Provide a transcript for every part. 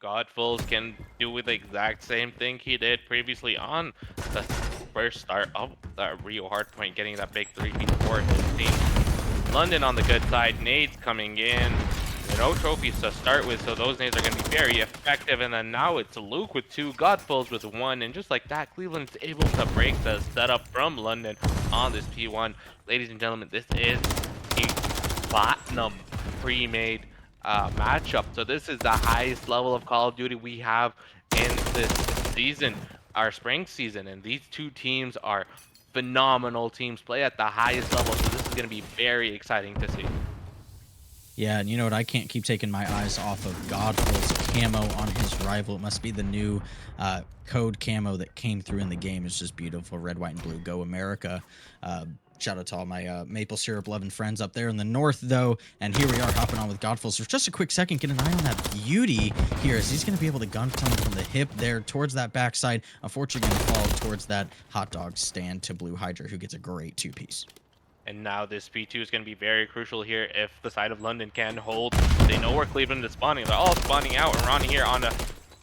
Godfuls can do the exact same thing he did previously on the first start of that Rio Hardpoint, getting that big 3-peat for his team. London on the good side, nades coming in. No trophies to start with, so those nades are going to be very effective. And then now it's Luke with 2, Godfuls with 1, and just like that, Cleveland's able to break the setup from London on this P1. Ladies and gentlemen, this is a Platinum Premade matchup. So this is the highest level of Call of Duty we have in this season, our spring season, and these two teams are phenomenal teams, play at the highest level. So this is going to be very exciting to see. Yeah, and you know what? I can't keep taking my eyes off of Godful's camo on his rival. It must be the new code camo that came through in the game. It's just beautiful. Red, white, and blue. Go America. Shout out to all my maple syrup loving friends up there in the north, though. And here we are hopping on with Godful. So for just a quick second, get an eye on that beauty here, as he's going to be able to gun tunnel from the hip there towards that backside. Unfortunately, going to fall towards that hot dog stand to Blue Hydra, who gets a great 2-piece. And now this P2 is going to be very crucial here if the side of London can hold. They know where Cleveland is spawning. They're all spawning out, and Ronnie here on a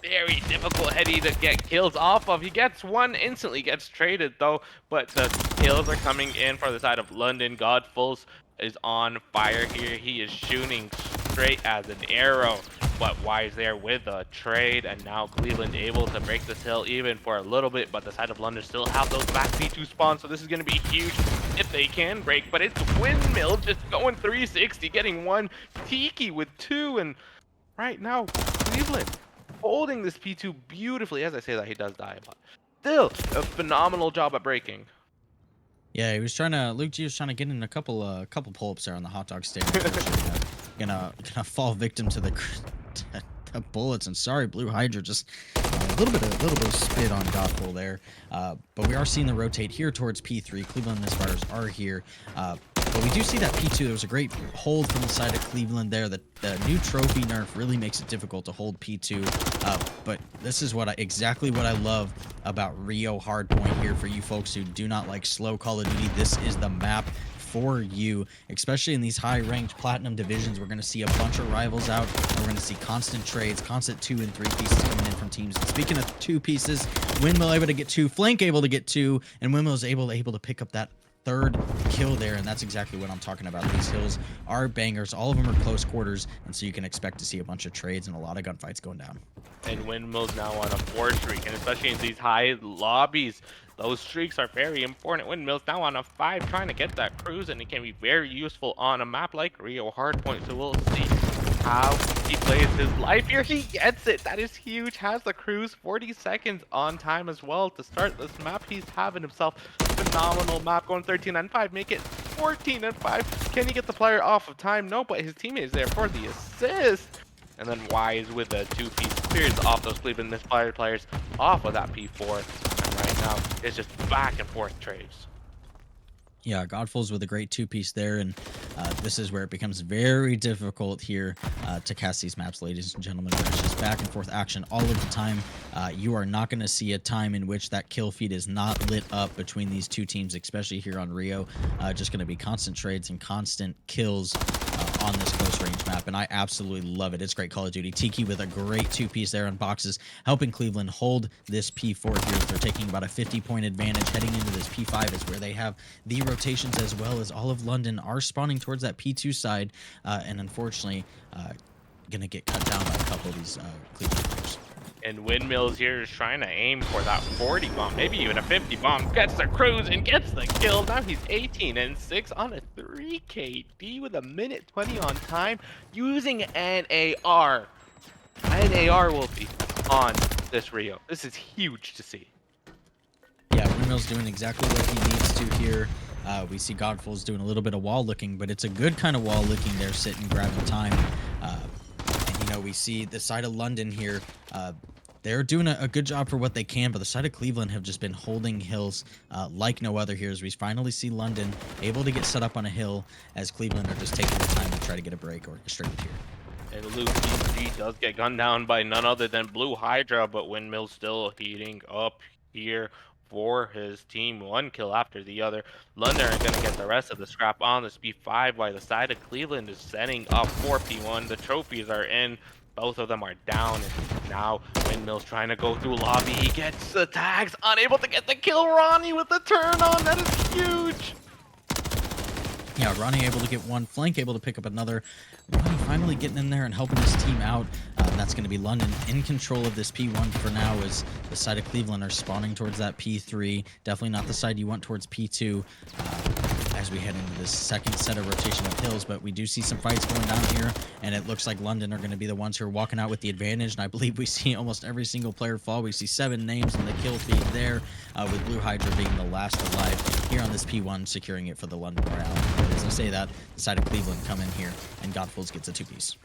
very difficult heady to get kills off of. He gets one, instantly gets traded though, but the kills are coming in for the side of London. Godfuls is on fire here. He is shooting straight as an arrow, but Wise there with a trade, and now Cleveland able to break this hill even for a little bit, but the side of London still have those back P2 spawns, so this is going to be huge if they can break. But it's Windmill just going 360, getting 1, Tiki with 2, and right now Cleveland holding this P2 beautifully. As I say that, he does die, but still a phenomenal job at breaking. Yeah, he was trying to. Luke G was trying to get in a couple pull-ups there on the hot dog stand. Gonna fall victim to the bullets. And sorry, Blue Hydra, just a little bit of spit on Godful there. But we are seeing the rotate here towards P3. Cleveland Misfires are here. But we do see that P2. There was a great hold from the side of Cleveland there. The new trophy nerf really makes it difficult to hold P2. But this is exactly what I love about Rio Hardpoint here for you folks who do not like slow Call of Duty. This is the map for you, especially in these high-ranked platinum divisions. We're going to see a bunch of rivals out. We're going to see constant trades, constant 2 and 3 pieces coming in from teams. And speaking of 2 pieces, Windmill able to get 2, Flank able to get 2, and Windmill is able to pick up that 3rd kill there, and that's exactly what I'm talking about. These hills are bangers. All of them are close quarters, and so you can expect to see a bunch of trades and a lot of gunfights going down. And Windmill's now on a 4 streak, and especially in these high lobbies, those streaks are very important. Windmill's now on a 5, trying to get that cruise, and it can be very useful on a map like Rio Hardpoint. So we'll see how he plays his life here. He gets it. That is huge. Has the cruise, 40 seconds on time as well to start this map. He's having himself a phenomenal map, going 13-5, make it 14-5. Can he get the player off of time? No, but his teammate is there for the assist. And then Wise with a 2-piece clears off those Cleveland Misfires players off of that P4. And right now, it's just back and forth trades. Yeah, Godful's with a great 2-piece there, and this is where it becomes very difficult here to cast these maps, ladies and gentlemen. It's just back and forth action all of the time. You are not going to see a time in which that kill feed is not lit up between these two teams, especially here on Rio. Just going to be constant trades and constant kills on this close range map, and I absolutely love it. It's great Call of Duty. Tiki with a great 2-piece there on boxes, helping Cleveland hold this P4 here. They're taking about a 50-point advantage heading into this P5, is where they have the rotations, as well as all of London are spawning towards that P2 side, and unfortunately gonna get cut down by a couple of these Cleveland players. And Windmills here is trying to aim for that 40 bomb, maybe even a 50 bomb. Gets the cruise and gets the kill. Now he's 18-6 on a 3 KD with 1:20 on time, using an AR. An AR will be on this Rio. This is huge to see. Yeah, Windmill's doing exactly what he needs to here. We see Godful's doing a little bit of wall looking, but it's a good kind of wall looking there, sitting, grabbing time. And, you know, we see the side of London here. They're doing a good job for what they can, but the side of Cleveland have just been holding hills like no other here, as we finally see London able to get set up on a hill, as Cleveland are just taking the time to try to get a break orchestrated here. And Luke G does get gunned down by none other than Blue Hydra, but Windmill's still heating up here for his team. 1 kill after the other. London are going to get the rest of the scrap on this P5, while the side of Cleveland is setting up for P1. The trophies are in. Both of them are down. And Now, Windmill's trying to go through lobby. He gets the tags, unable to get the kill. Ronnie with the turn on. That is huge. Yeah, Ronnie able to get one, Flank able to pick up another. Ronnie finally getting in there and helping his team out. That's going to be London in control of this P1 for now, as the side of Cleveland are spawning towards that P3. Definitely not the side you want towards P2 as we head into this second set of rotation of hills, but we do see some fights going down here, and it looks like London are going to be the ones who are walking out with the advantage, and I believe we see almost every single player fall. We see 7 names in the kill feed there, with Blue Hydra being the last alive here on this P1, securing it for the London Royale. As I say that, the side of Cleveland come in here, and Godfuls gets a 2-piece.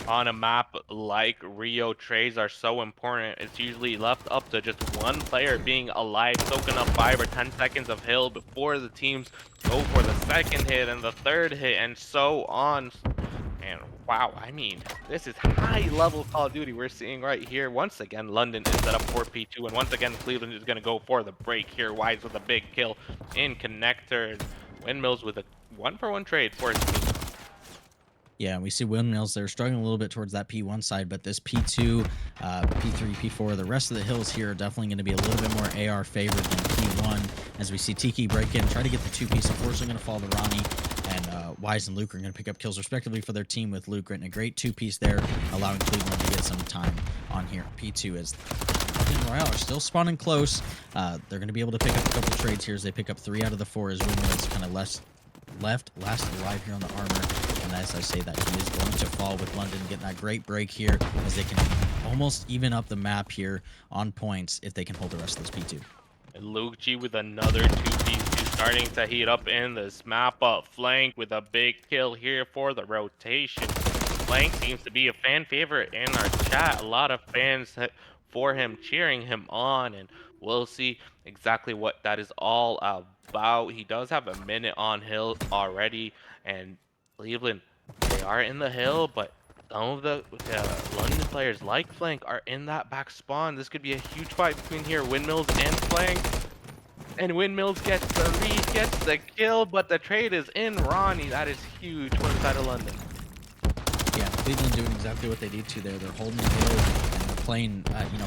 On a map like Rio, trades are so important. It's usually left up to just one player being alive, soaking up 5 or 10 seconds of hill before the teams go for the second hit and the third hit, and so on. And wow, I mean, this is high-level Call of Duty we're seeing right here. Once again, London is set up for P2, and once again, Cleveland is going to go for the break here. Wise with a big kill in connector. Windmills with a 1-for-1 trade for his team. Yeah, we see Windmills. They're struggling a little bit towards that P1 side, but this P2, P3, P4, the rest of the hills here are definitely going to be a little bit more AR favored than P1, as we see Tiki break in, try to get the 2-piece. Unfortunately, going to fall to Ronnie, and Wise and Luke are going to pick up kills respectively for their team, with Luke getting a great 2-piece there, allowing Cleveland to get some time on here. P2 is London Royale are still spawning close. They're going to be able to pick up a couple trades here as they pick up 3 out of the 4 as Windmills kind of last alive here on the armor. And as I say that, he is going to fall with London getting that great break here, as they can almost even up the map here on points if they can hold the rest of this P2. And Luke G with another 2-piece. He's starting to heat up in this map up. Flank with a big kill here for the rotation. Flank seems to be a fan favorite in our chat. A lot of fans for him, cheering him on, and we'll see exactly what that is all about. He does have a minute on hill already, and Cleveland, they are in the hill, but some of the London players like Flank are in that back spawn. This could be a huge fight between here, Windmills and Flank. And Windmills gets the read, gets the kill, but the trade is in Ronnie. That is huge for the side of London. Yeah, Cleveland doing exactly what they need to there. They're holding the hill, and they're playing,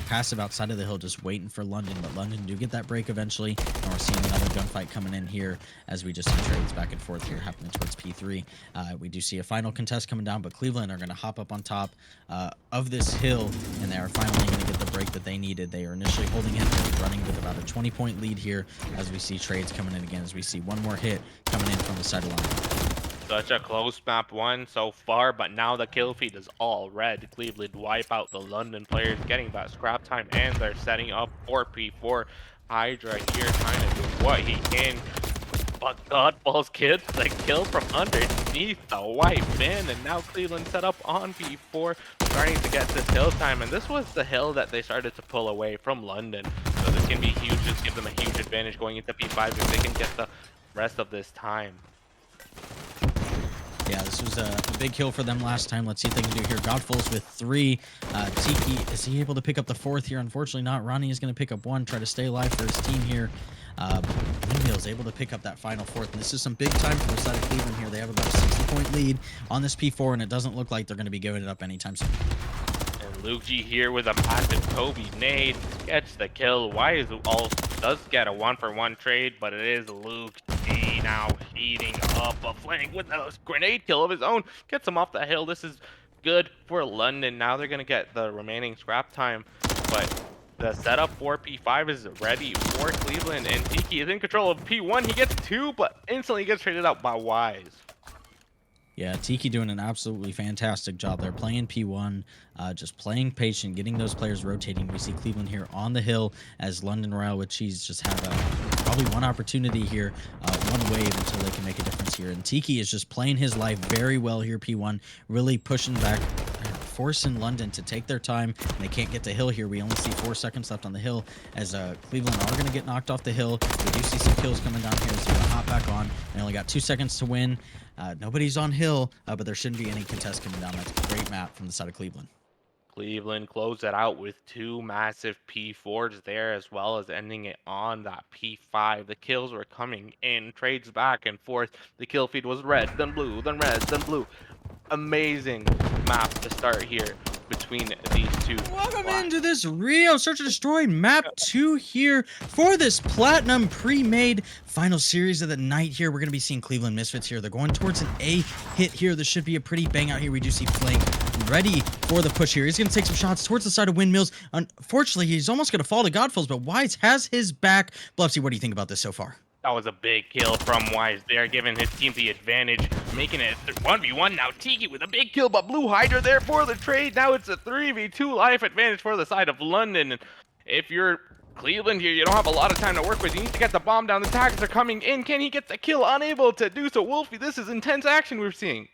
passive outside of the hill, just waiting for London. But London do get that break eventually, and we're seeing another gunfight coming in here as we just see trades back and forth here happening towards P3. We do see a final contest coming down, but Cleveland are going to hop up on top of this hill, and they are finally going to get the break that they needed. They are initially holding it. They're running with about a 20-point lead here as we see trades coming in again, as we see one more hit coming in from the side of London. Such a close map 1 so far, but now the kill feed is all red. Cleveland wipe out the London players, getting that scrap time, and they're setting up for P4. Hydra here trying to do what he can, but Godballs gets the kill from underneath the white bin, and now Cleveland set up on P4, starting to get this hill time, and this was the hill that they started to pull away from London. So this can be huge. This gives them a huge advantage going into P5 if they can get the rest of this time. Yeah, this was a big kill for them last time. Let's see if they can do it here. Godfuls with 3. Tiki, is he able to pick up the 4th here? Unfortunately not. Ronnie is going to pick up 1, try to stay alive for his team here. Windmill is able to pick up that final 4th, and this is some big time for the side of Cleveland here. They have about a 60-point lead on this P4, and it doesn't look like they're going to be giving it up anytime soon. And Luke G here with a massive Kobe nade gets the kill. Wise all does get a 1-for-1 trade, but it is Luke G now heating up a flank with a grenade kill of his own. Gets him off the hill. This is good for London. Now they're going to get the remaining scrap time, but the setup for P5 is ready for Cleveland, and Tiki is in control of P1. He gets 2, but instantly gets traded out by Wise. Yeah, Tiki doing an absolutely fantastic job. They're playing P1, just playing patient, getting those players rotating. We see Cleveland here on the hill as London Royale with Cheese just have probably one opportunity here, one wave until they can make a difference here. And Tiki is just playing his life very well here, P1, really pushing back, forcing London to take their time. And they can't get to hill here. We only see 4 seconds left on the hill as Cleveland are going to get knocked off the hill. We do see some kills coming down here as they're going to hop back on. They only got 2 seconds to win. Nobody's on hill, but there shouldn't be any contest coming down. That's a great map from the side of Cleveland. Cleveland closed it out with 2 massive P4s there, as well as ending it on that P5. The kills were coming in, trades back and forth. The kill feed was red, then blue, then red, then blue. Amazing maps to start here between these two. Welcome into this Rio Search and Destroy Map 2 here for this Platinum Premade final series of the night here. We're going to be seeing Cleveland Misfits here. They're going towards an A hit here. This should be a pretty bang out here. We do see Flank ready for the push here. He's going to take some shots towards the side of Windmills. Unfortunately, he's almost going to fall to Godfalls, but Wise has his back. Bluffsy, what do you think about this so far? That was a big kill from Wise there, giving his team the advantage, making it 1v1 now. Tiki with a big kill, but Blue Hydra there for the trade. Now it's a 3v2 life advantage for the side of London. And if you're Cleveland here, you don't have a lot of time to work with. You need to get the bomb down. The tags are coming in. Can he get the kill? Unable to do so. Wolfie, this is intense action we're seeing.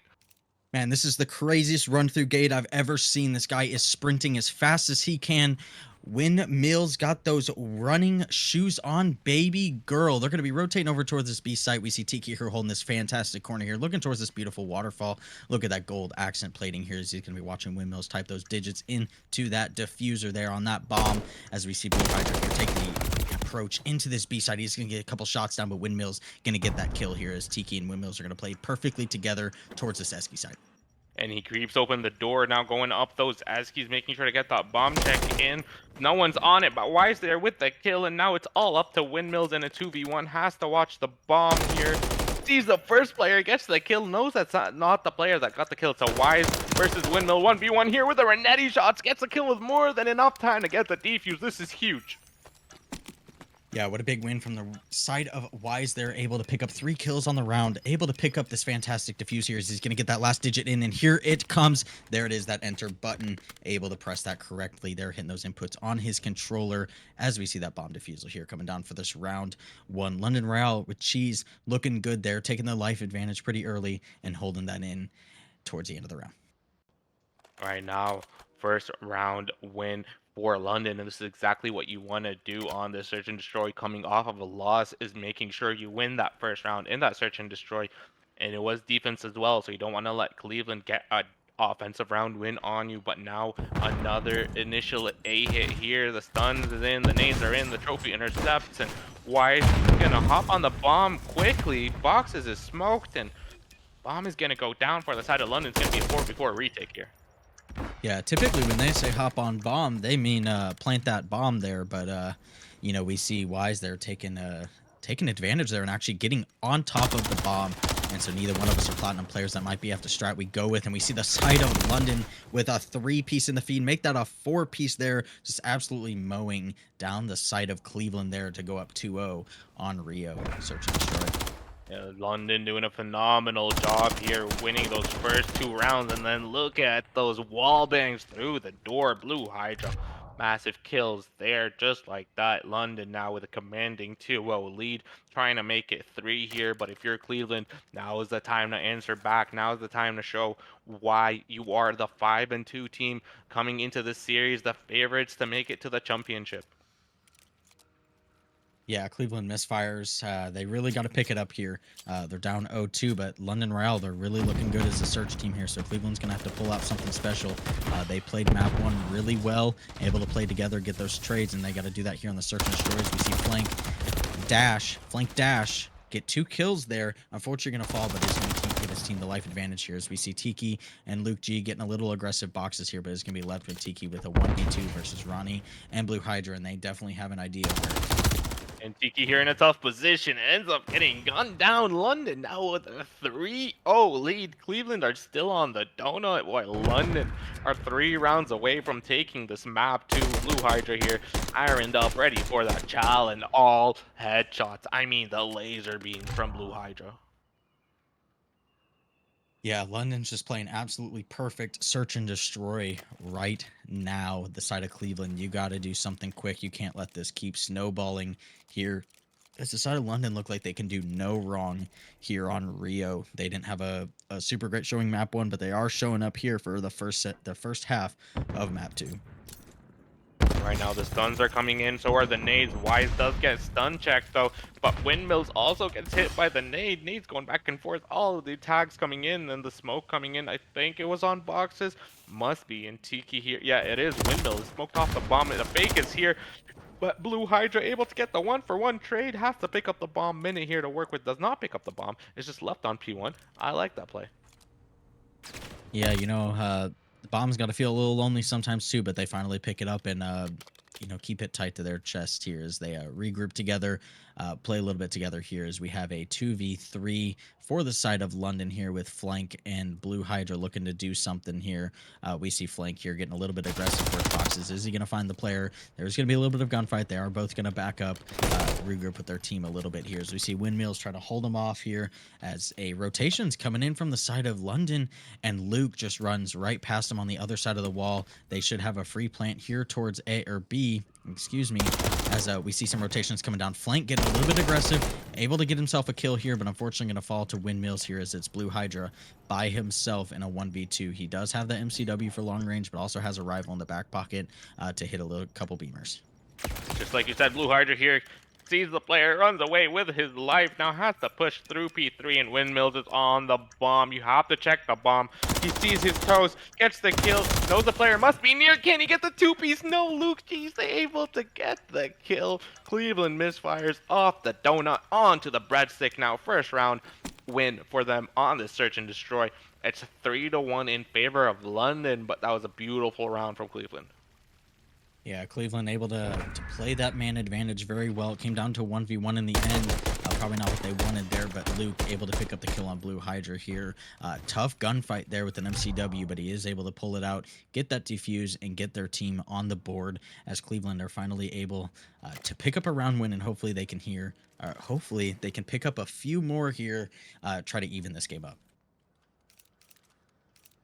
Man, this is the craziest run-through gate I've ever seen. This guy is sprinting as fast as he can. Windmills got those running shoes on, baby girl. They're going to be rotating over towards this B site. We see Tiki here holding this fantastic corner here, looking towards this beautiful waterfall. Look at that gold accent plating here as he's going to be watching Windmills type those digits into that diffuser there on that bomb. As we see Blue Hydra here take the approach into this B side. He's going to get a couple shots down, but Windmills going to get that kill here as Tiki and Windmills are going to play perfectly together towards this Esky side. And he creeps open the door, now going up those Eskies, making sure to get that bomb check in. No one's on it, but Wise there with the kill, and now it's all up to Windmills in a 2v1. Has to watch the bomb here. Sees the first player, gets the kill, knows that's not the player that got the kill. So Wise versus Windmill 1v1 here with the Renetti shots. Gets a kill with more than enough time to get the defuse. This is huge. Yeah, what a big win from the side of Wise. They're able to pick up 3 kills on the round, able to pick up this fantastic defuse here as he's going to get that last digit in, and here it comes. There it is, that enter button, able to press that correctly. They're hitting those inputs on his controller as we see that bomb defusal here coming down for this round 1. London Royale with Cheese looking good there, taking the life advantage pretty early and holding that in towards the end of the round. Right now, first round win for London, and this is exactly what you want to do on the Search and Destroy. Coming off of a loss is making sure you win that first round in that Search and Destroy, and it was defense as well, so you don't want to let Cleveland get a offensive round win on you. But now another initial A hit here. The stuns is in, the nades are in, the trophy intercepts, and Wise gonna hop on the bomb quickly. Boxes is smoked, and bomb is gonna go down for the side of London. It's gonna be a 4v4 retake here. Yeah, typically when they say hop on bomb, they mean plant that bomb there. But you know, we see Wise there taking advantage there and actually getting on top of the bomb. And so neither one of us are Platinum players. That might be after strat we go with. And we see the side of London with a 3-piece in the feed. Make that a 4-piece there. Just absolutely mowing down the side of Cleveland there to go up 2-0 on Rio. Search and Destroy. Yeah, London doing a phenomenal job here, winning those first 2 rounds, and then look at those wall bangs through the door. Blue Hydra, massive kills there, just like that. London now with a commanding 2-0 lead, trying to make it 3 here. But if you're Cleveland, now is the time to answer back. Now is the time to show why you are the 5-2 team coming into this series, the favorites to make it to the championship. Yeah, Cleveland Misfires, they really got to pick it up here. They're down 0-2, but London Royale, they're really looking good as a search team here, so Cleveland's going to have to pull out something special. They played map 1 really well, able to play together, get those trades, and they got to do that here on the Search and Destroys. We see Flank Dash, get 2 kills there. Unfortunately, going to fall, but he's going to give his team the life advantage here as we see Tiki and Luke G getting a little aggressive boxes here, but it's going to be left with Tiki with a 1v2 versus Ronnie and Blue Hydra, and they definitely have an idea where. And Tiki here in a tough position ends up getting gunned down. London now with a 3-0 lead. Cleveland are still on the donut while London are 3 rounds away from taking this map to Blue Hydra here. Ironed up, ready for that chal, and all headshots. I mean the laser beams from Blue Hydra. Yeah, London's just playing absolutely perfect search and destroy right now. The side of Cleveland, you got to do something quick. You can't let this keep snowballing here. As the side of London look like they can do no wrong here on Rio. They didn't have a super great showing map 1, but they are showing up here for the first half of map 2. Right now the stuns are coming in, so are the nades. Wise does get stun checked though, but Windmills also gets hit by the nade. Nades going back and forth, all of the tags coming in and the smoke coming in. I think it was on boxes, must be in Tiki here. Yeah, it is. Windmills smoked off the bomb, and the fake is here, but Blue Hydra able to get the 1-for-1 trade. Has to pick up the bomb. Minute here to work with, does not pick up the bomb. It's just left on P1. I like that play. Yeah, you know, The bomb's got to feel a little lonely sometimes too, but they finally pick it up and keep it tight to their chest here as they regroup together, play a little bit together here as we have a 2v3 for the side of London here with Flank and Blue Hydra looking to do something here. We see Flank here getting a little bit aggressive for boxes. Is he going to find the player? There's going to be a little bit of gunfight. They are both going to back up, regroup with their team a little bit here as we see Windmills try to hold them off here as a rotation's coming in from the side of London, and Luke just runs right past him on the other side of the wall. They should have a free plant here towards A or B, excuse me, as we see some rotations coming down. Flank getting a little bit aggressive, able to get himself a kill here, but unfortunately going to fall to Windmills here as it's Blue Hydra by himself in a 1v2. He does have the MCW for long range, but also has a rival in the back pocket to hit a couple beamers. Just like you said, Blue Hydra here sees the player, runs away with his life, now has to push through P3, and Windmills is on the bomb. You have to check the bomb. He sees his toes, gets the kill, knows the player must be near. Can he get the two-piece? No, Luke G's able to get the kill. Cleveland Misfires off the donut onto the breadstick now. First round win for them on this search and destroy. It's 3-1 in favor of London, but that was a beautiful round from Cleveland. Yeah, Cleveland able to play that man advantage very well. It came down to a 1v1 in the end. Probably not what they wanted there, but Luke able to pick up the kill on Blue Hydra here. Tough gunfight there with an MCW, but he is able to pull it out, get that defuse, and get their team on the board as Cleveland are finally able to pick up a round win, and hopefully they can pick up a few more here, try to even this game up.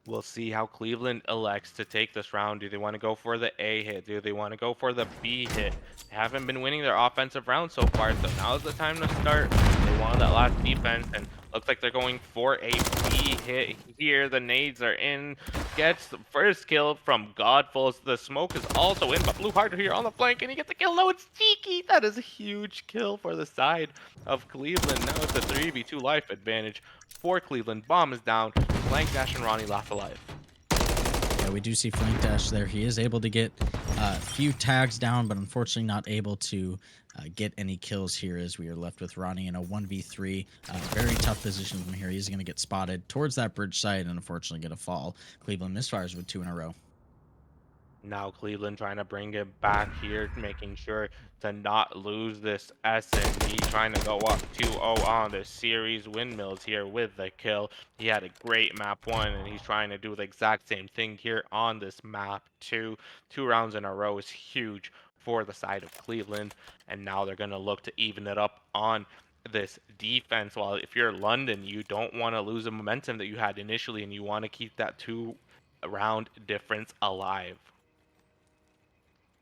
We'll see how Cleveland elects to take this round. Do they want to go for the A hit? Do they want to go for the B hit? They haven't been winning their offensive round so far, so now's the time to start. They wanted that last defense, and looks like they're going for a B hit here. The nades are in. Gets the first kill from Godfuls. The smoke is also in, but Blue Hydra here on the flank, and he gets the kill. No, it's Cheeky. That is a huge kill for the side of Cleveland. Now it's a 3v2 life advantage for Cleveland. Bomb is down. Flank Dash and Ronnie laugh alive. Yeah, we do see Flank Dash there. He is able to get a few tags down, but unfortunately not able to get any kills here as we are left with Ronnie in a 1v3. Very tough position from here. He's going to get spotted towards that bridge side and unfortunately going to fall. Cleveland Misfires with 2 in a row. Now Cleveland trying to bring it back here, making sure to not lose this S&D, trying to go up 2-0 on the series. Windmills here with the kill. He had a great map 1, and he's trying to do the exact same thing here on this map 2. 2 rounds in a row is huge for the side of Cleveland, and now they're going to look to even it up on this defense. While if you're London, you don't want to lose the momentum that you had initially, and you want to keep that 2-round difference alive.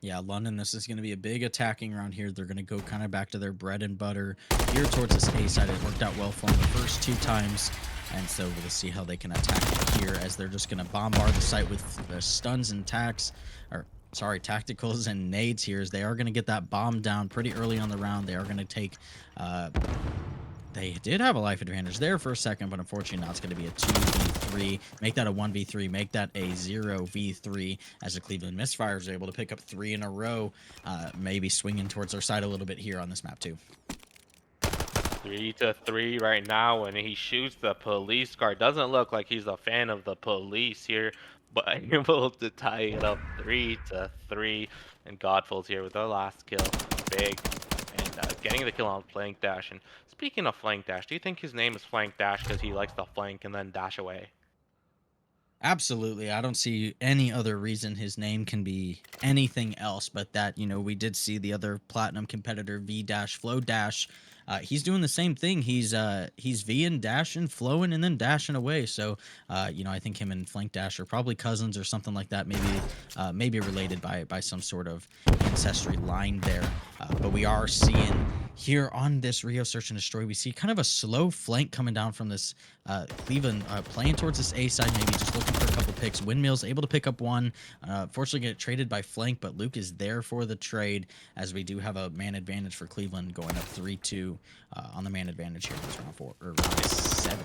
Yeah, London, this is going to be a big attacking round here. They're going to go kind of back to their bread and butter here towards this A side. It worked out well for them the first 2 times, and so we'll see how they can attack it here as they're just going to bombard the site with stuns and tacticals and nades here, as they are going to get that bomb down pretty early on the round. They are going to take they did have a life advantage there for a second, but unfortunately now it's going to be a 2v3. Make that a 1v3. Make that a 0v3 as the Cleveland Misfires are able to pick up 3 in a row. Maybe swinging towards their side a little bit here on this map too. 3-3 right now, and he shoots the police car. Doesn't look like he's a fan of the police here, but able to tie it up 3-3. And Godful's here with the last kill. Big. And getting the kill on Flank Dash. And speaking of Flank Dash, do you think his name is Flank Dash because he likes to flank and then dash away? Absolutely. I don't see any other reason his name can be anything else but that. We did see the other Platinum competitor, V-Dash, Flow Dash. He's doing the same thing. He's V'ing, dashing, flowing, and then dashing away. So, I think him and Flank Dash are probably cousins or something like that. Maybe related by some sort of ancestry line there. But we are seeing here on this Rio Search and Destroy, we see kind of a slow flank coming down from this Cleveland playing towards this A side, maybe just looking for a couple picks. Windmills able to pick up 1. Fortunately get traded by Flank, but Luke is there for the trade as we do have a man advantage for Cleveland going up 3-2 on the man advantage here in this round 7.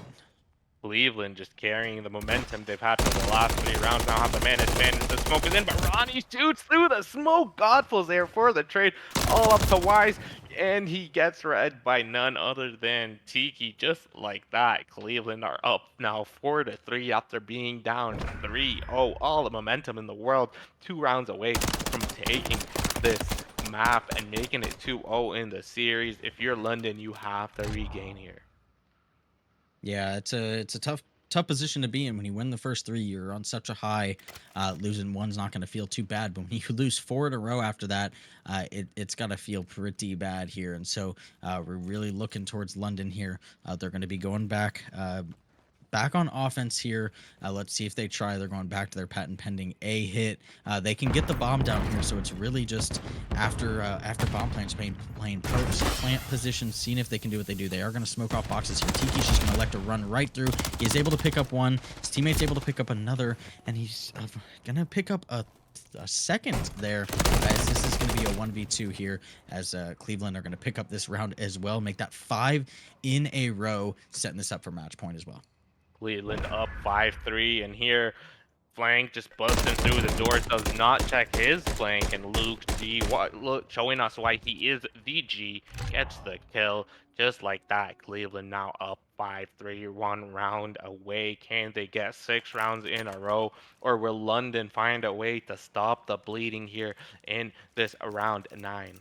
Cleveland just carrying the momentum they've had for the last 3 rounds. Now have the man advantage. The smoke is in, but Ronnie shoots through the smoke. Godful's there for the trade. All up to Wise, and he gets read by none other than Tiki. Just like that, Cleveland are up now 4-3 after being down 3-0. All the momentum in the world. 2 rounds away from taking this map and making it 2-0 in the series. If you're London, you have to regain here. Yeah, it's a tough position to be in when you win the first three. You're on such a high. Losing one's not going to feel too bad, but when you lose four in a row after that, it's got to feel pretty bad here. And so we're really looking towards London here. They're going to be going back on offense here. Let's see if they try. They're going back to their patent pending A hit. They can get the bomb down here, so it's really just after bomb plants playing plant position, seeing if they can do what they do. They are going to smoke off boxes here. Tiki's just going to elect to run right through. He is able to pick up one. His teammate's able to pick up another, and he's going to pick up a second there, as this is going to be a 1v2 here, as Cleveland are going to pick up this round as well, make that 5 in a row, setting this up for match point as well. Cleveland up 5-3, and here Flank just busting through the door, does not check his flank, and Luke G showing us why he is the G, gets the kill. Just like that, Cleveland now up 5-3, 1 round away. Can they get 6 rounds in a row, or will London find a way to stop the bleeding here in this round 9?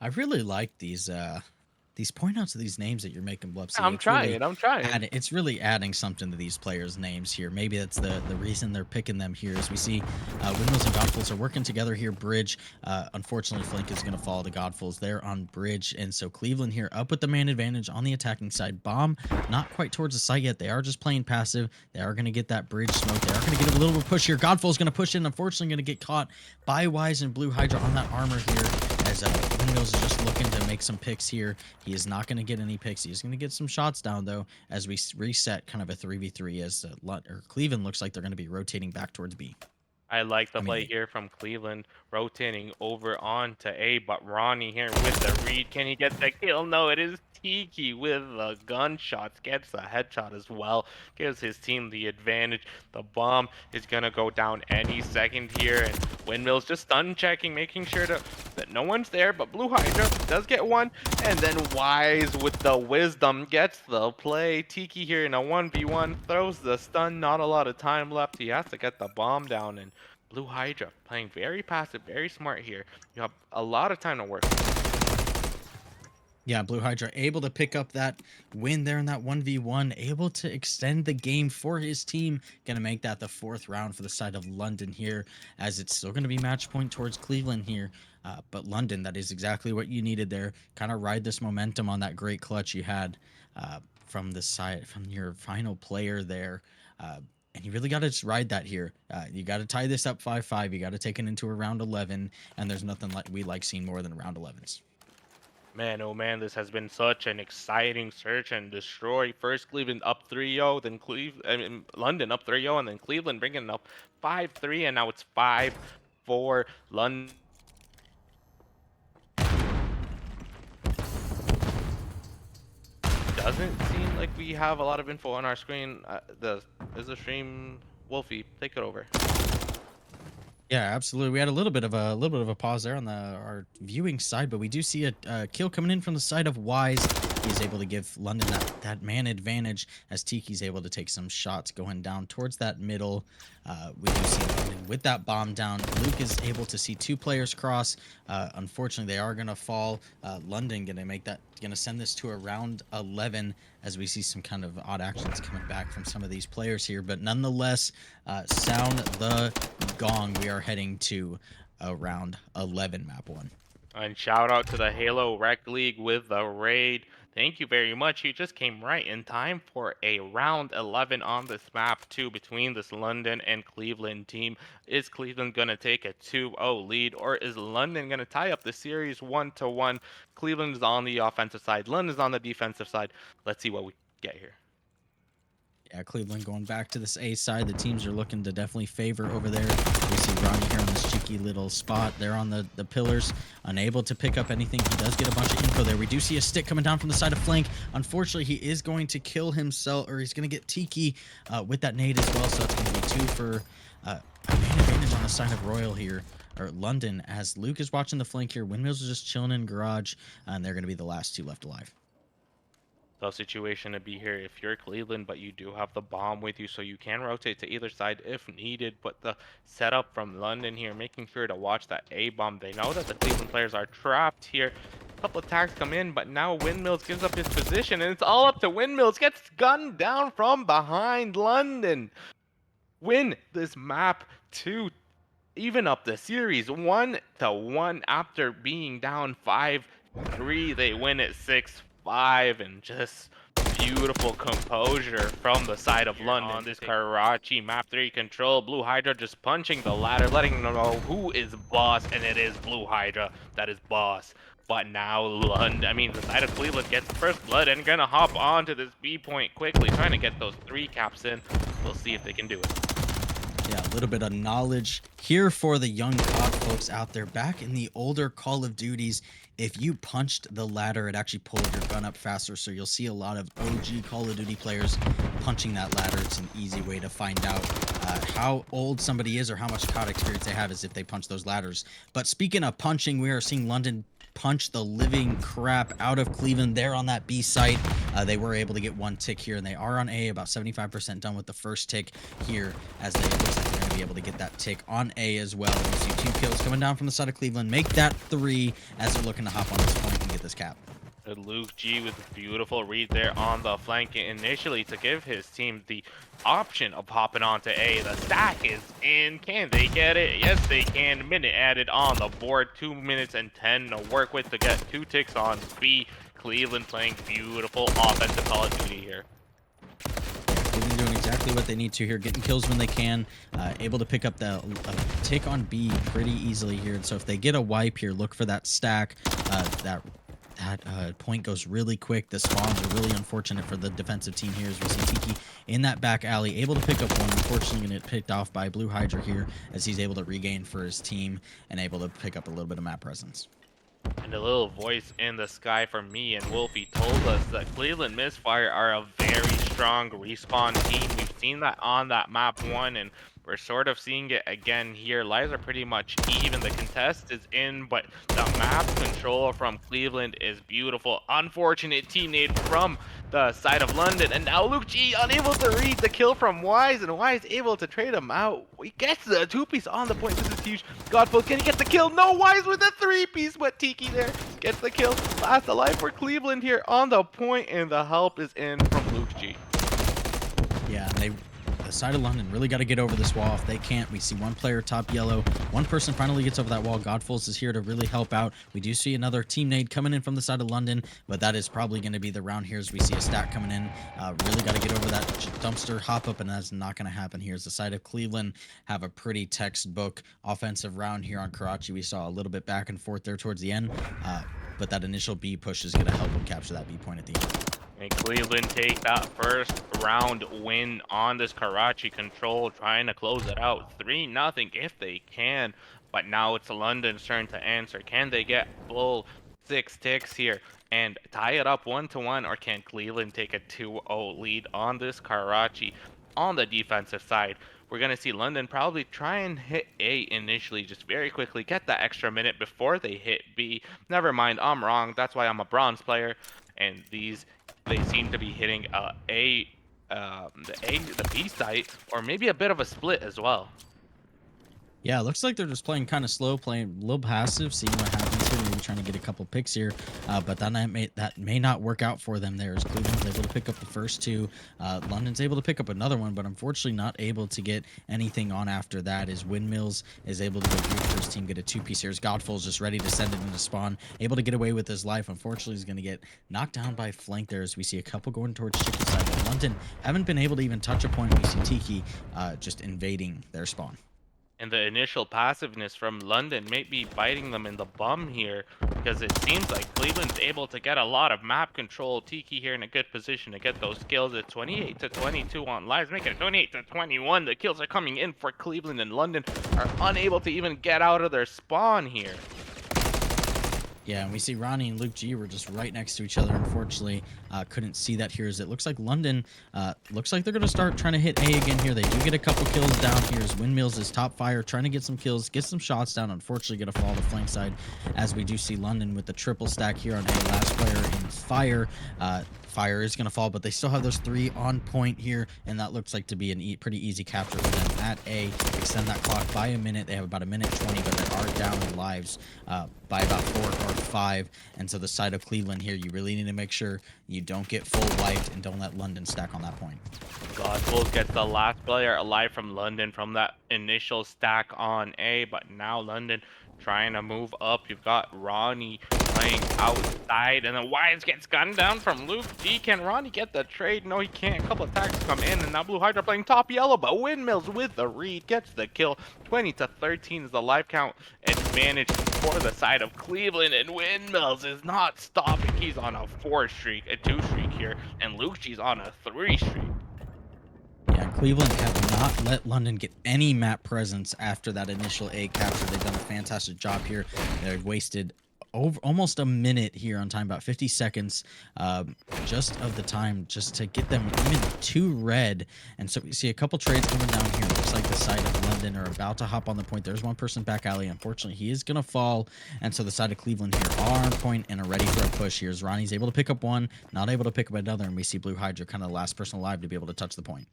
I really like these point outs of these names that you're making, Blupsy. I'm trying, I'm trying. It's really adding something to these players' names here. Maybe that's the reason they're picking them here. As we see, Windmills and Godfuls are working together here. Bridge, unfortunately, Flink is going to follow the Godfuls there on Bridge, and so Cleveland here up with the man advantage on the attacking side. Bomb not quite towards the site yet. They are just playing passive. They are going to get that Bridge smoke. They are going to get a little bit of push here. Godful's going to push in. Unfortunately, going to get caught by Wise and Blue Hydra on that armor here, as Windmills is just looking to make some picks here. He is not going to get any picks. He's going to get some shots down, though, as we reset kind of a 3v3, as Cleveland looks like they're going to be rotating back towards B. I like the play here from Cleveland, rotating over on to A, but Ronnie here with the read. Can he get the kill? No, it is Tiki with the gunshots. Gets the headshot as well. Gives his team the advantage. The bomb is going to go down any second here, and Windmills just stun checking, making sure that no one's there, but Blue Hydra does get one, and then Wise with the wisdom gets the play. Tiki here in a 1v1, throws the stun, not a lot of time left. He has to get the bomb down, and Blue Hydra playing very passive, very smart here. You have a lot of time to work. Yeah, Blue Hydra able to pick up that win there in that 1v1, able to extend the game for his team. Going to make that the 4th round for the side of London here, as it's still going to be match point towards Cleveland here. But London, that is exactly what you needed there. Kind of ride this momentum on that great clutch you had from the side, from your final player there. And you really got to just ride that here. You got to tie this up 5-5. You got to take it into a round 11. And there's nothing like we like seeing more than round 11s. Man, oh man, this has been such an exciting search and destroy. First Cleveland up 3-0, then London up 3-0, and then Cleveland bringing it up 5-3, and now it's 5-4 London. Doesn't seem like we have a lot of info on our screen. Is the stream Wolfie? Take it over. Yeah, absolutely. We had a little bit of a pause there on our viewing side, but we do see a kill coming in from the side of Wise. He's able to give London that man advantage, as Tiki's able to take some shots going down towards that middle. We do see London with that bomb down. Luke is able to see 2 players cross. Unfortunately, they are going to fall. London going to send this to a round 11, as we see some kind of odd actions coming back from some of these players here. But nonetheless, sound the gong. We are heading to a round 11 map 1. And shout out to the Halo Rec League with the raid. Thank you very much. You just came right in time for a round 11 on this map 2 between this London and Cleveland team. Is Cleveland going to take a 2-0 lead, or is London going to tie up the series 1-1? Cleveland is on the offensive side. London is on the defensive side. Let's see what we get here. Yeah, Cleveland going back to this A side. The teams are looking to definitely favor over there. We see Ronnie here on this cheeky little spot there on the pillars, unable to pick up anything. He does get a bunch of info there. We do see a stick coming down from the side of flank. Unfortunately, he is going to kill himself, or he's going to get Tiki with that nade as well. So it's going to be 2 for a main advantage on the side of Royal here, or London, as Luke is watching the flank here. Windmills are just chilling in garage, and they're going to be the last 2 left alive. Tough situation to be here if you're Cleveland, but you do have the bomb with you, so you can rotate to either side if needed. But the setup from London here, making sure to watch that A bomb. They know that the Cleveland players are trapped here. A couple attacks come in, but now Windmills gives up his position, and it's all up to Windmills. Gets gunned down from behind. London win this map to even up the series 1-1 after being down 5-3. They win it 6-5, and just beautiful composure from the side of London on this Karachi map 3 control. Blue Hydra just punching the ladder, letting them know who is boss, and it is Blue Hydra that is boss. But now London, the side of Cleveland gets first blood and gonna hop onto this B point quickly, trying to get those 3 caps in. We'll see if they can do it. Yeah, a little bit of knowledge here for the young COD folks out there. Back in the older Call of Duties, if you punched the ladder, it actually pulled your gun up faster. So you'll see a lot of OG Call of Duty players punching that ladder. It's an easy way to find out how old somebody is or how much COD experience they have, is if they punch those ladders. But speaking of punching, we are seeing London punch the living crap out of Cleveland there on that B site. They were able to get 1 tick here, and they are on A, about 75% done with the first tick here, as it looks like they're going to be able to get that tick on A as well. We see 2 kills coming down from the side of Cleveland, make that 3 as they're looking to hop on this point and get this cap. Luke G with a beautiful read there on the flank initially to give his team the option of hopping onto A. The stack is in. Can they get it? Yes, they can. Minute added on the board. 2 minutes and 10 to work with to get 2 ticks on B. Cleveland playing beautiful offensive Call of Duty here. Cleveland doing exactly what they need to here, getting kills when they can, able to pick up the tick on B pretty easily here. And so if they get a wipe here, look for that stack. That point goes really quick. The spawns are really unfortunate for the defensive team here, as we see Tiki in that back alley, able to pick up one. Unfortunately, going to get picked off by Blue Hydra here, as he's able to regain for his team and able to pick up a little bit of map presence. And a little voice in the sky from me and Wolfie told us that Cleveland Misfire are a very strong respawn team. We've seen that on that map 1, and we're sort of seeing it again here. Lives are pretty much even. The contest is in, but the map control from Cleveland is beautiful. Unfortunate teammate from the side of London, and now Luke G unable to read the kill from Wise, and Wise able to trade him out. He gets the 2-piece on the point. This is huge. Godful, can he get the kill? No, Wise with the 3-piece, but Tiki there gets the kill. Last alive for Cleveland here on the point, and the help is in from Luke G. Yeah, the side of London really got to get over this wall. If they can't, we see 1 player top yellow. 1 person finally gets over that wall. Godfuls is here to really help out. We do see another team nade coming in from the side of London, but that is probably going to be the round here, as we see a stack coming in. Really got to get over that dumpster hop up, and that's not going to happen here, as the side of Cleveland have a pretty textbook offensive round here on Karachi. We saw a little bit back and forth there towards the end, but that initial B push is going to help them capture that B point at the end. And Cleveland take that first round win on this Karachi control, trying to close it out 3-0 if they can. But now it's London's turn to answer. Can they get full 6 ticks here and tie it up 1-1, or can Cleveland take a 2-0 lead on this Karachi? On the defensive side, we're going to see London probably try and hit A initially, just very quickly, get that extra minute before they hit B. Never mind, I'm wrong. That's why I'm a bronze player. And they seem to be hitting the B site, or maybe a bit of a split as well. Yeah, it looks like they're just playing kind of slow, playing a little passive, seeing what happens here, maybe trying to get a couple picks here. But that may not work out for them there, as Cleveland's able to pick up the first 2. London's able to pick up another one, but unfortunately not able to get anything on after that, as Windmills is able to go through for his team, get a 2-piece here. Godful's just ready to send it into spawn, able to get away with his life. Unfortunately, he's going to get knocked down by flank there, as we see a couple going towards chicken side. But London haven't been able to even touch a point. We see Tiki just invading their spawn. And the initial passiveness from London may be biting them in the bum here, because it seems like Cleveland's able to get a lot of map control. Tiki here in a good position to get those kills at 28 to 22 on lives, making it 28 to 21. The kills are coming in for Cleveland, and London are unable to even get out of their spawn here. Yeah, and we see Ronnie and Luke G were just right next to each other. Unfortunately, couldn't see that here as it looks like London, looks like they're going to start trying to hit A again here. They do get a couple kills down here as Windmills is top fire, trying to get some kills, get some shots down. Unfortunately, going to fall to flank side as we do see London with the triple stack here on A. Last player in fire. Fire is going to fall, but they still have those 3 on point here, and that looks like to be an pretty easy capture for them at A. Extend that clock by a minute. They have about a minute 20, but they are down in lives by about 4 or 5. And so the side of Cleveland here, you really need to make sure you don't get full wiped and don't let London stack on that point. Godfull gets the last player alive from London from that initial stack on A, but now London trying to move up. You've got Ronnie playing outside, and then Wise gets gunned down from Luke G. Can Ronnie get the trade? No, he can't. A couple attacks come in, and now Blue Hydra playing top yellow, but Windmills with the read gets the kill. 20 to 13 is the life count advantage for the side of Cleveland, and Windmills is not stopping. He's on a 4 streak, a 2 streak here, and Luke G's on a 3 streak. Yeah, Cleveland have not let London get any map presence after that initial A capture. They've done a fantastic job here. They've wasted almost a minute here on time, about 50 seconds just of the time just to get them even 2 red. And so we see a couple trades coming down here. Looks like the side of London are about to hop on the point. There's one person back alley. Unfortunately, he is going to fall. And so the side of Cleveland here are on point and are ready for a push here as Ronnie's able to pick up one, not able to pick up another. And we see Blue Hydra kind of the last person alive to be able to touch the point.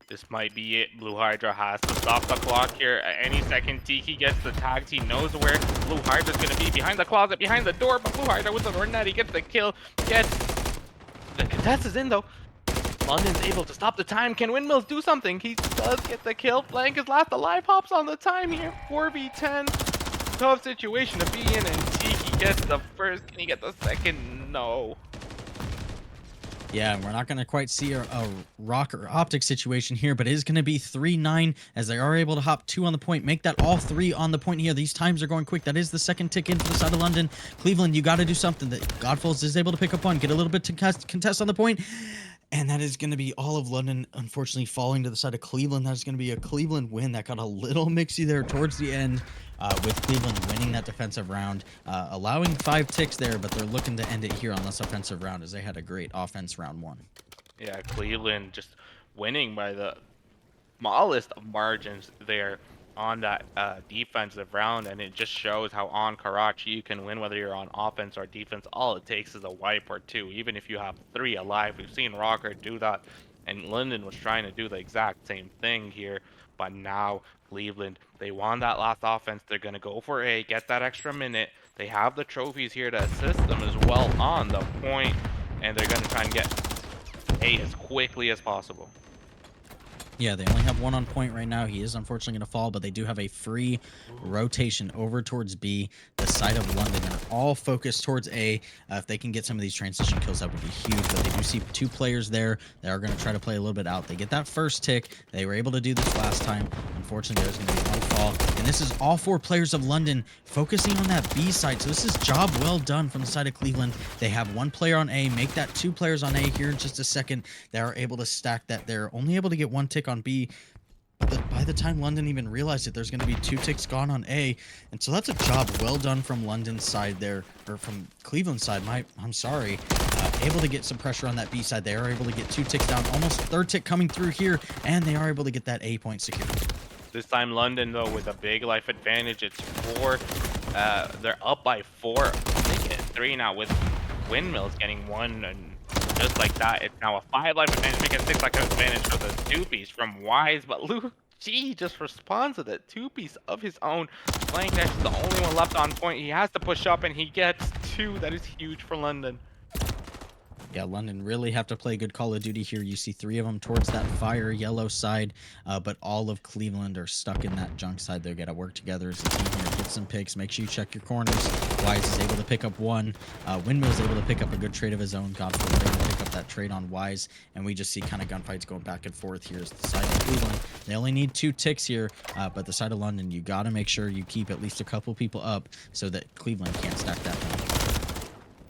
This might be it. Blue Hydra has to stop the clock here. At any second, Tiki gets the tags. He knows where Blue Hydra's going to be. Behind the closet, behind the door. But Blue Hydra with the Renette, he gets the kill. Gets... The contest is in, though. London's able to stop the time. Can Windmills do something? He does get the kill. Blank is last alive. Hops on the time here. 4v10. Tough situation to be in. And Tiki gets the first. Can he get the second? No. Yeah, we're not going to quite see a rock or optic situation here, but it is going to be 3-9 as they are able to hop 2 on the point, make that all 3 on the point here. These times are going quick. That is the second tick in for the side of London. Cleveland, you got to do something. That Godfull is able to pick up one, get a little bit to contest on the point. And that is going to be all of London, unfortunately, falling to the side of Cleveland. That's going to be a Cleveland win. That got a little mixy there towards the end. With Cleveland winning that defensive round, allowing 5 ticks there, but they're looking to end it here on this offensive round as they had a great offense round 1. Yeah, Cleveland just winning by the smallest of margins there on that defensive round, and it just shows how on Karachi you can win whether you're on offense or defense. All it takes is a wipe or 2, even if you have 3 alive. We've seen Rocker do that, and London was trying to do the exact same thing here, but now Cleveland, they won that last offense. They're going to go for A, get that extra minute. They have the trophies here to assist them as well on the point, and they're going to try and get A as quickly as possible. Yeah, they only have 1 on point right now. He is unfortunately going to fall, but they do have a free rotation over towards B. The side of London are all focused towards A. If they can get some of these transition kills, that would be huge, but they do see 2 players there. They are going to try to play a little bit out. They get that first tick. They were able to do this last time. Unfortunately, there's going to be 1 fall, and this is all 4 players of London focusing on that B side, so this is job well done from the side of Cleveland. They have 1 player on A, make that 2 players on A here in just a second. They are able to stack that. They're only able to get 1 tick on B, but by the time London even realized it, there's going to be 2 ticks gone on A, and so that's a job well done from London's side there, or from Cleveland's side. I'm sorry, able to get some pressure on that B side. They are able to get 2 ticks down, almost 3rd tick coming through here, and they are able to get that A point secured. This time London, though, with a big life advantage. It's 4. They're up by 4. They get 3 now with Windmills getting 1, and just like that, it's now a 5 life advantage, making a 6 life advantage for the 2-piece from Wise. But Luke G just responds with a 2-piece of his own. Blank Dash is the only one left on point. He has to push up, and he gets 2. That is huge for London. Yeah, London really have to play good Call of Duty here. You see 3 of them towards that fire yellow side, but all of Cleveland are stuck in that junk side. They've got to work together as a team here. Get some picks. Make sure you check your corners. Wise is able to pick up 1. Windmill's able to pick up a good trade of his own. Godfrey able to pick up that trade on Wise, and we just see kind of gunfights going back and forth here. As the side of Cleveland, they only need 2 ticks here, but the side of London, you got to make sure you keep at least a couple people up so that Cleveland can't stack that down.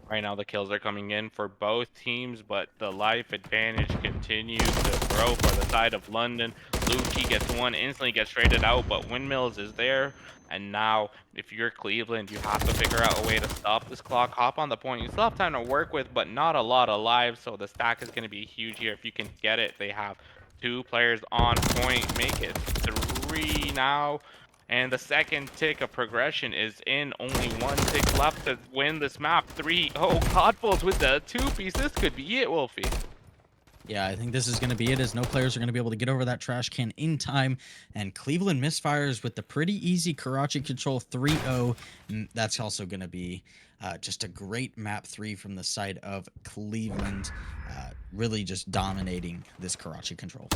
Right now, the kills are coming in for both teams, but the life advantage continues to grow for the side of London. Lucci gets 1, instantly gets traded out, but Windmills is there. And now, if you're Cleveland, you have to figure out a way to stop this clock, hop on the point. You still have time to work with, but not a lot of lives, so the stack is going to be huge here. If you can get it, they have 2 players on point. Make it 3 now. And the second tick of progression is in. Only 1 tick left to win this map. 3. Oh, Godfuls with the 2-piece. This could be it, Wolfie. Yeah, I think this is going to be it, as no players are going to be able to get over that trash can in time. And Cleveland Misfires with the pretty easy Karachi control 3-0. That's also going to be just a great map 3 from the side of Cleveland. Really just dominating this Karachi control.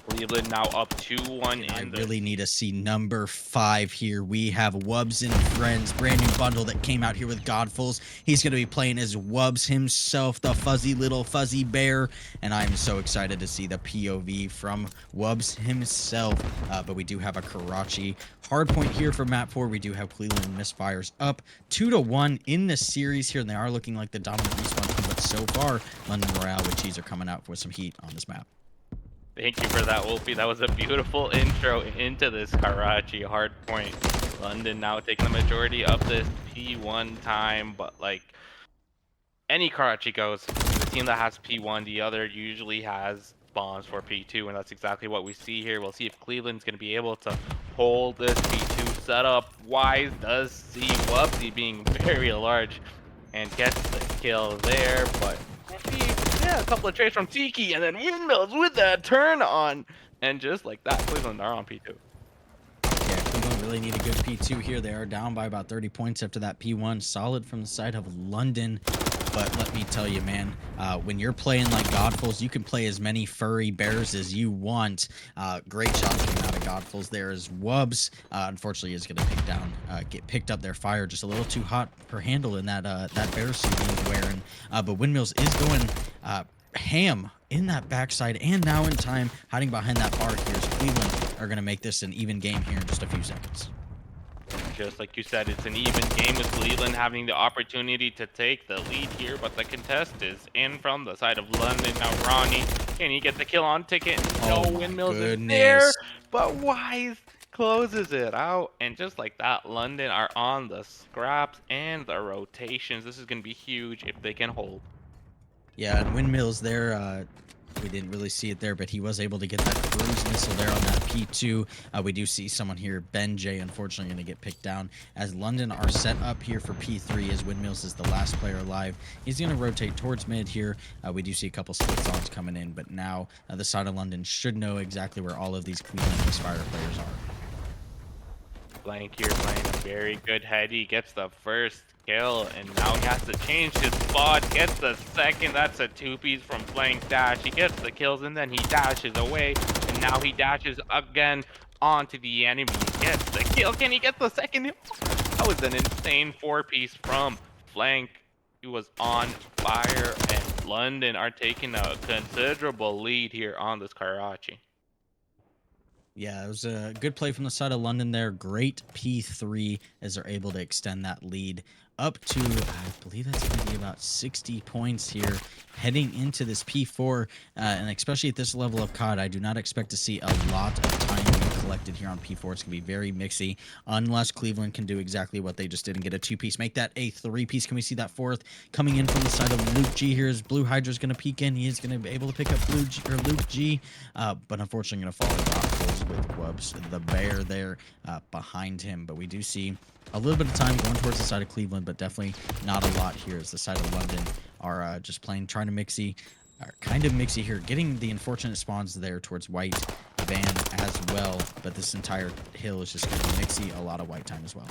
Cleveland now up 2-1 I in really need to see number 5 here. We have Wubs and Friends, brand new bundle that came out here with Godfuls. He's going to be playing as Wubs himself, the fuzzy little fuzzy bear. And I'm so excited to see the POV from Wubs himself. But we do have a Karachi hard point here for map 4. We do have Cleveland Misfires up 2-1 in the series here. And they are looking like the dominant respawn team. But so far, London Royale with Cheese are coming out with some heat on this map. Thank you for that, Wolfie. That was a beautiful intro into this Karachi hardpoint. London now taking the majority of this P1 time, but like any Karachi goes, the team that has P1, the other usually has bombs for P2, and that's exactly what we see here. We'll see if Cleveland's going to be able to hold this P2 setup. Wise does see Wubsy being very large and gets the kill there, but yeah, a couple of trades from Tiki, and then Windmills with that turn on. And just like that, Cleveland are on P2. Yeah, Cleveland really need a good P2 here. They are down by about 30 points after that P1. Solid from the side of London. But let me tell you, man, when you're playing like Godfuls, you can play as many furry bears as you want. Great shots coming out of Godfuls there as Wubs, unfortunately, is going to get picked up their fire. Just a little too hot per handle in that bear suit he's wearing. But Windmills is going ham in that backside, and now in time, hiding behind that bar here. So Cleveland are going to make this an even game here in just a few seconds. Just like you said, it's an even game with Cleveland having the opportunity to take the lead here, but the contest is in from the side of London. Now Ronnie, can he get the kill on ticket? No, Windmills is there, but Wise closes it out. And just like that, London are on the scraps and the rotations. This is going to be huge if they can hold. Yeah, and Windmills there, we didn't really see it there, but he was able to get that cruise missile there on that P2. We do see someone here, Ben J, unfortunately going to get picked down, as London are set up here for P3, as Windmills is the last player alive. He's going to rotate towards mid here. We do see a couple split-ons coming in, but now the side of London should know exactly where all of these Cleveland Misfire players are. Blank here playing a very good head. He gets the first kill, and now he has to change his spot. Gets the second. That's a 2-piece from Blank Dash. He gets the kills, and then he dashes away, and now he dashes again onto the enemy. He gets the kill. Can he get the second? That was an insane 4-piece from Flank. He was on fire, and London are taking a considerable lead here on this Karachi. Yeah, it was a good play from the side of London there. Great P3 as they're able to extend that lead up to, I believe that's going to be about 60 points here heading into this P4. And especially at this level of COD, I do not expect to see a lot of time being collected here on P4. It's going to be very mixy unless Cleveland can do exactly what they just did and get a 2-piece. Make that a 3-piece. Can we see that 4th coming in from the side of Luke G here as Blue Hydra's going to peek in. He is going to be able to pick up Luke G, but unfortunately going to fall into obstacles with Wubs, the bear there behind him. But we do see a little bit of time going towards the side of Cleveland, but definitely not a lot here as the side of London are just playing, trying to kind of mixy here, getting the unfortunate spawns there towards White, van as well, but this entire hill is just going to mixy a lot of white time as well.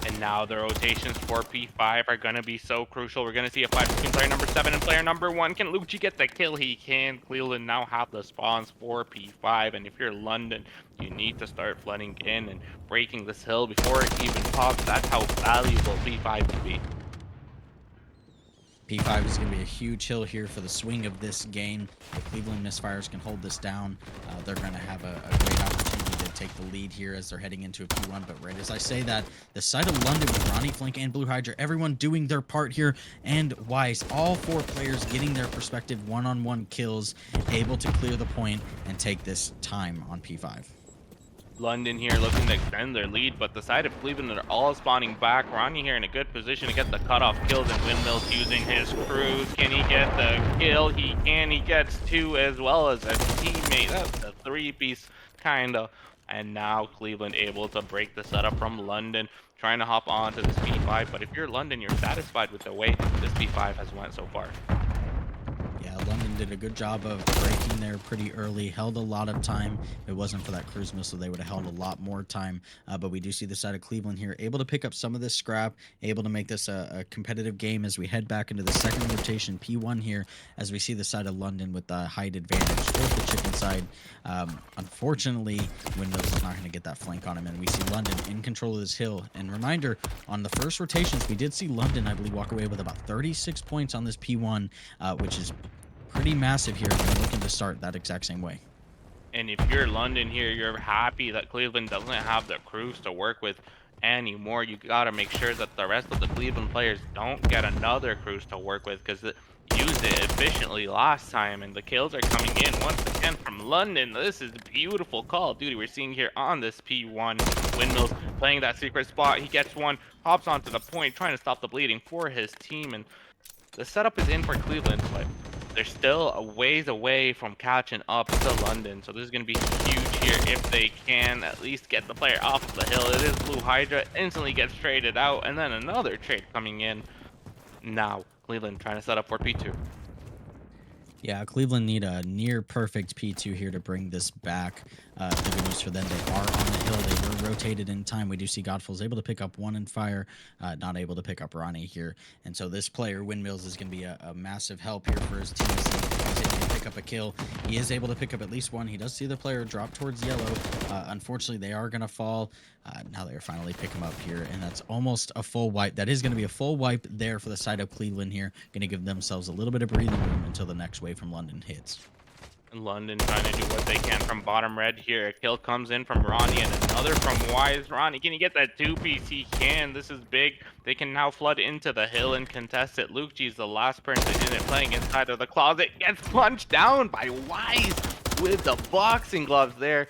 And now the rotations for P5 are going to be so crucial. We're going to see a fight between player number 7 and player number 1. Can LukeG get the kill? He can. Cleveland now have the spawns for P5. And if you're London, you need to start flooding in and breaking this hill before it even pops. That's how valuable P5 can be. P5 is going to be a huge hill here for the swing of this game. The Cleveland Misfires can hold this down. They're going to have a great opportunity to take the lead here as they're heading into a P1. But right as I say that, the side of London with Ronnie, Flink, and Blue Hydra, everyone doing their part here, and Wise, all 4 players getting their respective one-on-one kills, able to clear the point and take this time on P5. London here looking to extend their lead, but the side of Cleveland are all spawning back. Ronnie here in a good position to get the cutoff kills, and Windmills using his cruise. Can he get the kill? He can. He gets 2 as well as a teammate. That's a 3-piece kind of. And now Cleveland able to break the setup from London, trying to hop on to this P5. But if you're London, you're satisfied with the way this P5 has went so far. Yeah, London did a good job of breaking there pretty early, held a lot of time. If it wasn't for that cruise missile, they would have held a lot more time. But we do see the side of Cleveland here able to pick up some of this scrap, able to make this a competitive game as we head back into the second rotation, P1 here, as we see the side of London with the height advantage towards the chicken side. Unfortunately, Windmills is not going to get that flank on him, and we see London in control of this hill. And reminder, on the first rotations, we did see London, I believe, walk away with about 36 points on this P1, which is pretty massive here. They're looking to start that exact same way. And if you're London here, you're happy that Cleveland doesn't have the crews to work with anymore. You got to make sure that the rest of the Cleveland players don't get another cruise to work with, because used it efficiently last time, and the kills are coming in once again from London. This is a beautiful Call of Duty we're seeing here on this P1. Windmills playing that secret spot. He gets one, hops onto the point, trying to stop the bleeding for his team, and the setup is in for Cleveland, but they're still a ways away from catching up to London. So this is going to be huge here if they can at least get the player off of the hill. It is Blue Hydra, instantly gets traded out, and then another trade coming in. Now Cleveland trying to set up for P2. Yeah, Cleveland need a near perfect P2 here to bring this back. The good news for them, they are on the hill. They were rotated in time. We do see Godful's able to pick up 1 in fire, not able to pick up Ronnie here. And so this player, Windmills, is going to be a massive help here for his team. He's able to pick up a kill. He is able to pick up at least 1. He does see the player drop towards yellow. Unfortunately, they are going to fall. Now they are finally pick him up here, and that's almost a full wipe. That is going to be a full wipe there for the side of Cleveland here. Going to give themselves a little bit of breathing room until the next wave from London hits. London trying to do what they can from bottom red here. A kill comes in from Ronnie and another from Wise. Ronnie, can he get that 2-piece? He can. This is big. They can now flood into the hill and contest it. LukeG is the last person in it, playing inside of the closet. Gets punched down by Wise with the boxing gloves there.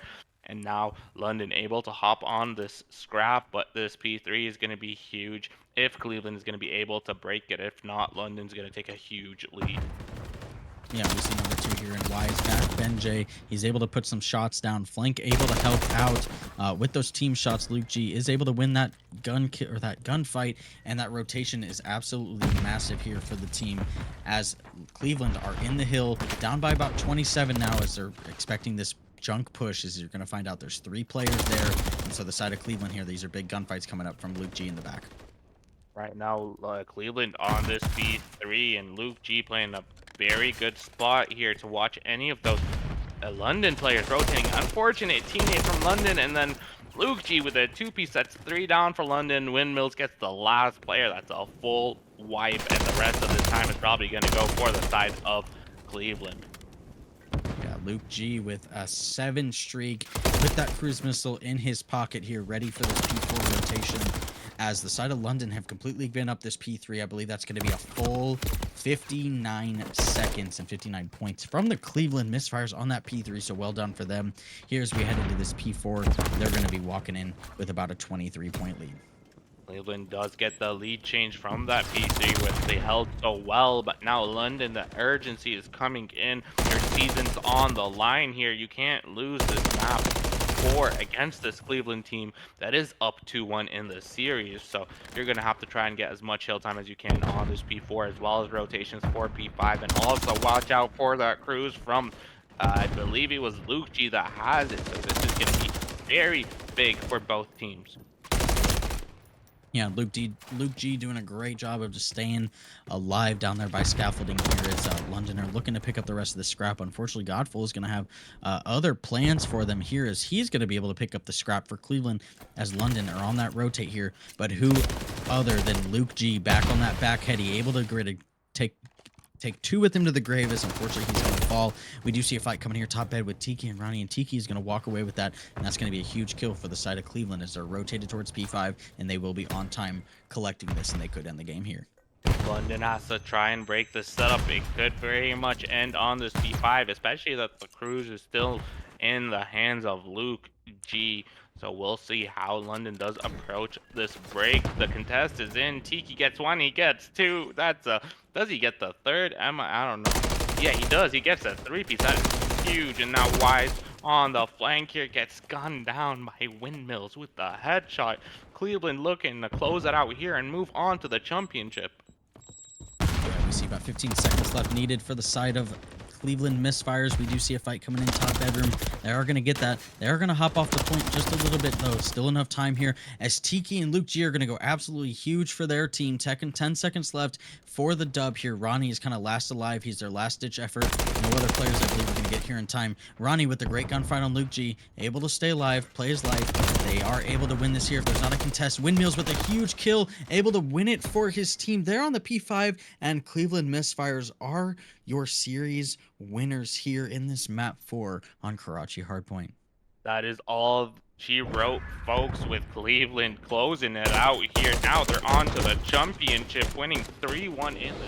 And now London able to hop on this scrap, but this P3 is going to be huge if Cleveland is going to be able to break it. If not, London's going to take a huge lead. Yeah, we see number 2 here in Wise back. Benjay, he's able to put some shots down. Flank able to help out with those team shots. LukeG is able to win that gunfight, and that rotation is absolutely massive here for the team as Cleveland are in the hill, down by about 27 now as they're expecting this junk push. As you're going to find out, there's 3 players there, and so the side of Cleveland here, these are big gunfights coming up from LukeG in the back. Right now, Cleveland on this P3, and LukeG playing a very good spot here to watch any of those London players rotating. Unfortunate teammate from London, and then LukeG with a 2-piece. That's 3 down for London. Windmills gets the last player. That's a full wipe, and the rest of the time is probably going to go for the side of Cleveland. Yeah, LukeG with a 7 streak with that cruise missile in his pocket here, ready for this P4 rotation. As the side of London have completely given up this P3, I believe that's going to be a full 59 seconds and 59 points from the Cleveland Misfires on that P3, so well done for them. Here as we head into this P4, they're going to be walking in with about a 23-point lead. Cleveland does get the lead change from that P3, which they held so well, but now London, the urgency is coming in. Your season's on the line here. You can't lose this map against this Cleveland team that is up 2-1 in the series, so you're going to have to try and get as much hill time as you can on this P4, as well as rotations for P5, and also watch out for that cruise from I believe it was Luke G that has it, so this is going to be very big for both teams. Yeah, Luke G doing a great job of just staying alive down there by scaffolding here as London are looking to pick up the rest of the scrap. Unfortunately, Godful is going to have other plans for them here as he's going to be able to pick up the scrap for Cleveland as London are on that rotate here. But who other than Luke G back on that back heady, able to take two with him to the grave as unfortunately he's going to fall. We do see a fight coming here top bed with Tiki and Ronnie, and Tiki is going to walk away with that, and that's going to be a huge kill for the side of Cleveland as they're rotated towards P5, and they will be on time collecting this, and they could end the game here. London has to try and break the setup. It could very much end on this P5, especially that the cruise is still in the hands of Luke G. So we'll see how London does approach this break. The contest is in. Tiki gets one, he gets two. Does he get the third? I don't know. Yeah, he does. He gets a three-piece. That is huge. And now Wise on the flank here gets gunned down by Windmills with the headshot. Cleveland looking to close it out here and move on to the championship. Yeah, we see about 15 seconds left needed for the side of Cleveland Misfires. We do see a fight coming in top bedroom. They are going to get that. They are going to hop off the point just a little bit, though. Still enough time here as Tiki and Luke G are going to go absolutely huge for their team. 10 seconds left for the dub here. Ronnie is kind of last alive. He's their last-ditch effort. No other players, I believe, are going to get here in time. Ronnie with the great gunfight on Luke G, able to stay alive, play his life. They are able to win this here if there's not a contest. Windmills with a huge kill, able to win it for his team. They're on the P5, and Cleveland Misfires are your series winners here in this map 4 on Karachi Hardpoint. That is all she wrote, folks, with Cleveland closing it out here. Now they're on to the championship, winning 3-1 in the